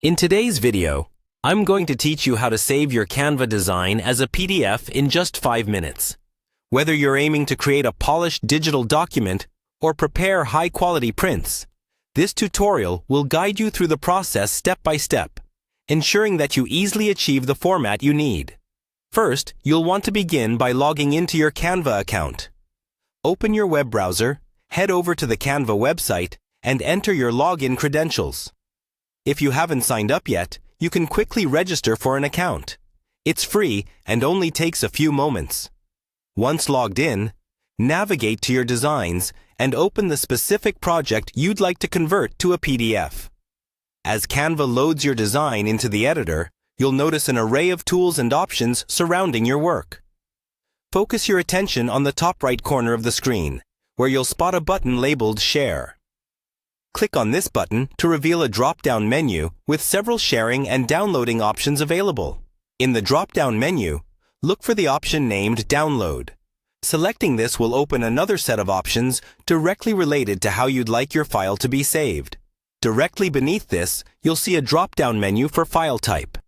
In today's video, I'm going to teach you how to save your Canva design as a PDF in just 5 minutes. Whether you're aiming to create a polished digital document or prepare high-quality prints, this tutorial will guide you through the process step by step, ensuring that you easily achieve the format you need. First, you'll want to begin by logging into your Canva account. Open your web browser, head over to the Canva website, and enter your login credentials. If you haven't signed up yet, you can quickly register for an account. It's free and only takes a few moments. Once logged in, navigate to your designs and open the specific project you'd like to convert to a PDF. As Canva loads your design into the editor, you'll notice an array of tools and options surrounding your work. Focus your attention on the top right corner of the screen, where you'll spot a button labeled Share. Click on this button to reveal a drop-down menu with several sharing and downloading options available. In the drop-down menu, look for the option named Download. Selecting this will open another set of options directly related to how you'd like your file to be saved. Directly beneath this, you'll see a drop-down menu for file type.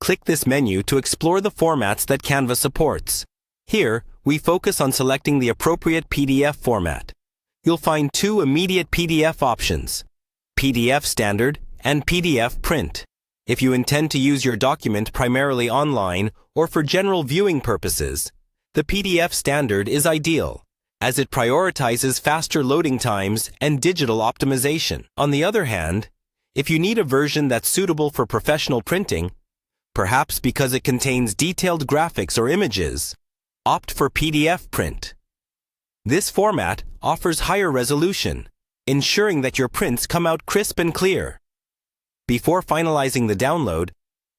Click this menu to explore the formats that Canva supports. Here, we focus on selecting the appropriate PDF format. You'll find two immediate PDF options, PDF Standard and PDF Print. If you intend to use your document primarily online or for general viewing purposes, the PDF Standard is ideal, as it prioritizes faster loading times and digital optimization. On the other hand, if you need a version that's suitable for professional printing, perhaps because it contains detailed graphics or images, opt for PDF Print. This format offers higher resolution, ensuring that your prints come out crisp and clear. Before finalizing the download,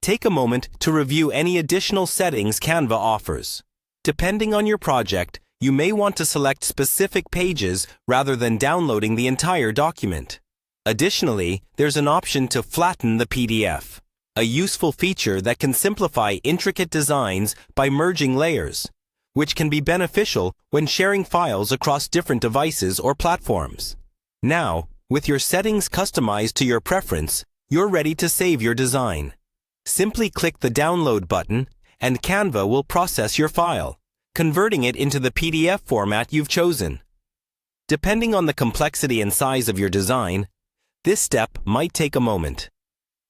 take a moment to review any additional settings Canva offers. Depending on your project, you may want to select specific pages rather than downloading the entire document. Additionally, there's an option to flatten the PDF, a useful feature that can simplify intricate designs by merging layers, which can be beneficial when sharing files across different devices or platforms. Now, with your settings customized to your preference, you're ready to save your design. Simply click the Download button, and Canva will process your file, converting it into the PDF format you've chosen. Depending on the complexity and size of your design, this step might take a moment.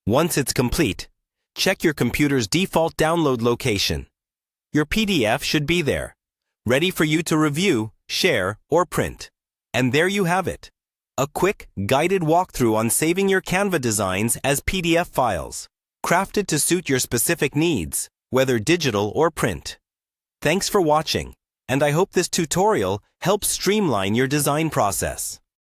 Once it's complete, check your computer's default download location. Your PDF should be there, ready for you to review, share, or print. And there you have it, a quick, guided walkthrough on saving your Canva designs as PDF files, crafted to suit your specific needs, whether digital or print. Thanks for watching, and I hope this tutorial helps streamline your design process.